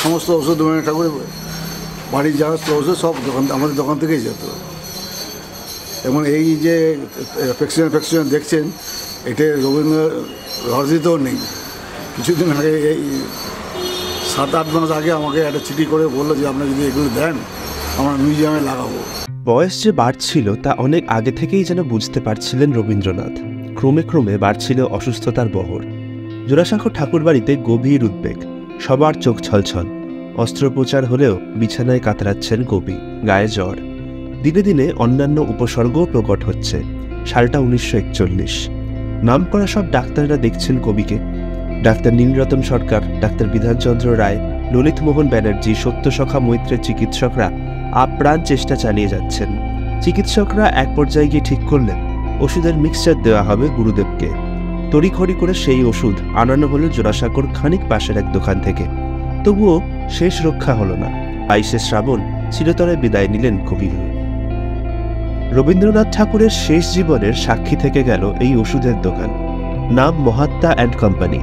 সমস্ত ওষুধ রবীন্দ্রনাথ ঠাকুরের বাড়ির যা ওষুধ সব দোকান আমাদের দোকান থেকেই যেত। এবং এই যে প্রেসক্রিপশন দেখছেন, এটা রবীন্দ্র রচিতও নেই। কিছুদিন আগে এই 7-8 মাস আগে আমাকে একটা চিঠি করে বললো যে আপনি যদি এগুলো দেন আমরা মিউজিয়ামে লাগাবো। বয়স যে বাড়ছিল তা অনেক আগে থেকেই যেন বুঝতে পারছিলেন রবীন্দ্রনাথ। ক্রমে ক্রমে বাড়ছিল অসুস্থতার বহর। জোড়াসাঁকোর ঠাকুরবাড়িতে গভীর উদ্বেগ, সবার চোখ ছলছল। অস্ত্রোপচার হলেও বিছানায় কাতরাচ্ছেন কবি, গায়ে জ্বর। দিনে দিনে অন্যান্য উপসর্গও প্রকট হচ্ছে। সালটা 1941। নাম করা সব ডাক্তাররা দেখছেন কবিকে। ডাক্তার নীলরতন সরকার, ডাক্তার বিধানচন্দ্র রায়, ললিত মোহন ব্যানার্জি, সত্যসখা মৈত্রের চিকিৎসকরা আপ্রাণ চেষ্টা চালিয়ে যাচ্ছেন। চিকিৎসকরা এক পর্যায়ে গিয়ে ঠিক করলেন ওষুধের মিক্সচার দেওয়া হবে গুরুদেবকে। তড়িঘড়ি করে সেই ওষুধ আনানো হলো জোড়াসাঁকোর খানিক পাশের এক দোকান থেকে। তবুও শেষ রক্ষা হলো না। 22শে শ্রাবণ চিরতরে বিদায় নিলেন কবি। রবীন্দ্রনাথ ঠাকুরের শেষ জীবনের সাক্ষী থেকে গেল এই ওষুধের দোকান। নাম মহাত্মা অ্যান্ড কোম্পানি।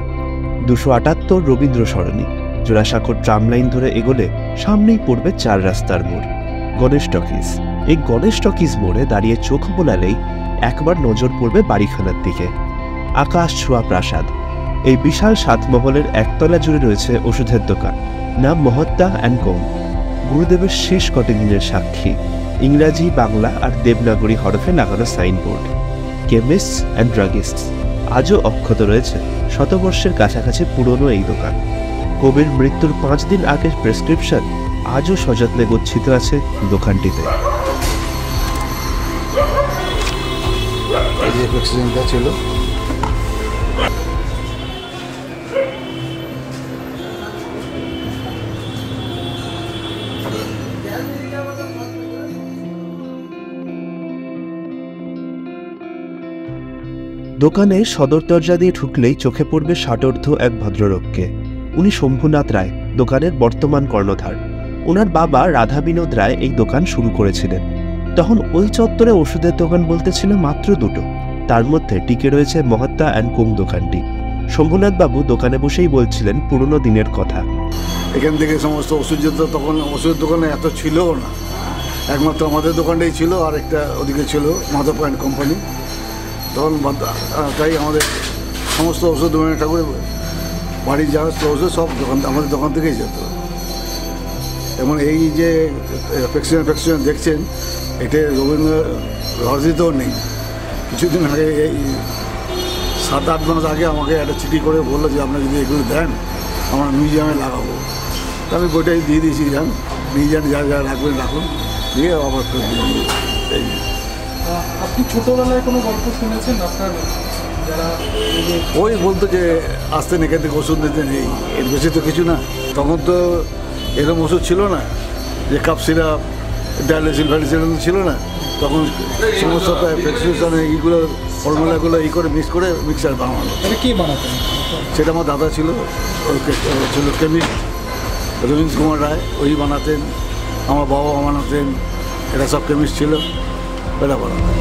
278 রবীন্দ্র সরণি। জোড়াসাঁকোর ট্রাম লাইন ধরে এগোলে সামনেই পড়বে 4 রাস্তার মোড়, গণেশ টকিজ। এই গণেশ টকিজ মোড়ে দাঁড়িয়ে চোখ বোলালেই একবার নজর পড়বে বাড়িখানার দিকে। আকাশ ছোঁয়া প্রাসাদ। এই বিশাল 7 মহলের একতলা জুড়ে রয়েছে ওষুধের দোকান। নাম মহাত্মা অ্যান্ড কোম। গুরুদেবের শেষ কটি দিনের সাক্ষী। ইংরাজি, বাংলা আর দেবনাগরী হরফে লাগানো সাইনবোর্ড। Chemists and druggists. আজও অক্ষত রয়েছে শতবর্ষের কাছাকাছি পুরনো এই দোকান। কবির মৃত্যুর 5 দিন আগের প্রেসক্রিপশন আজও সযত্নে গচ্ছিত আছে দোকানটিতে। এই যে প্রেসক্রিপশনটা ছিল, দোকানে সদর দরজা দিয়ে ঢুকলেই চোখে পড়বে ষাটোর্ধ্ব এক ভদ্রলোককে। উনি শম্ভুনাথ রায়, দোকানের বর্তমান কর্ণধার। ওনার বাবা রাধা বিনোদ রায় এই দোকান শুরু করেছিলেন। তখন ওই চত্বরে ওষুধের দোকান বলতে ছিল মাত্র 2টো। তার মধ্যে টিকে রয়েছে মহাত্মা অ্যান্ড কোম দোকানটি। শম্ভুনাথ বাবু দোকানে বসেই বলছিলেন পুরনো দিনের কথা। এখান থেকে সমস্ত ওষুধ যেত। তখন ওষুধের দোকানে এত ছিলও না, একমাত্র আমাদের দোকানটাই ছিল, আর একটা ওদিকে ছিল মাধব অ্যান্ড কোম্পানি। তখন তাই আমাদের সমস্ত ওষুধ রবীন্দ্রনাথ ঠাকুরের বাড়ির যা ওষুধ সব আমাদের দোকান থেকেই যেত। এবং এই যে প্রেসক্রিপশন দেখছেন, এটা রবীন্দ্র রচিতও নেই। কিছুদিন আগে এই 7-8 মাস আগে আমাকে একটা চিঠি করে বললো যে আপনি যদি এগুলো দেন আমরা মিউজিয়ামে লাগাবো। তা আমি বইটাই দিয়ে দিয়েছি, যান মিউজিয়ামে যা যা রাখবেন রাখুন, দিয়ে আবার এই। আপনি ছোটবেলায় কোনো গল্প শুনেছেন আপনার যারা ওই বলতো যে আসতেন এখান থেকে ওষুধ নিতেন, এই এর বেশি তো কিছু না। তখন তো এরকম ওষুধ ছিল না যে কাপ সিরাপ, ডায়ালিসিস ফ্যালিসিস ছিল না। তখন সমস্ত প্রেসক্রিপশন এইগুলো ফর্মুলাগুলো এই করে মিক্স করে মিক্সার বানানো। কে বানাতেন? সেটা আমার দাদা ছিল, ছিল কেমিস্ট রবীন্দ্র কুমার রায়, ওই বানাতেন। আমার বাবা বানাতেন, এরা সব কেমিস্ট ছিল, এরা বানাতেন।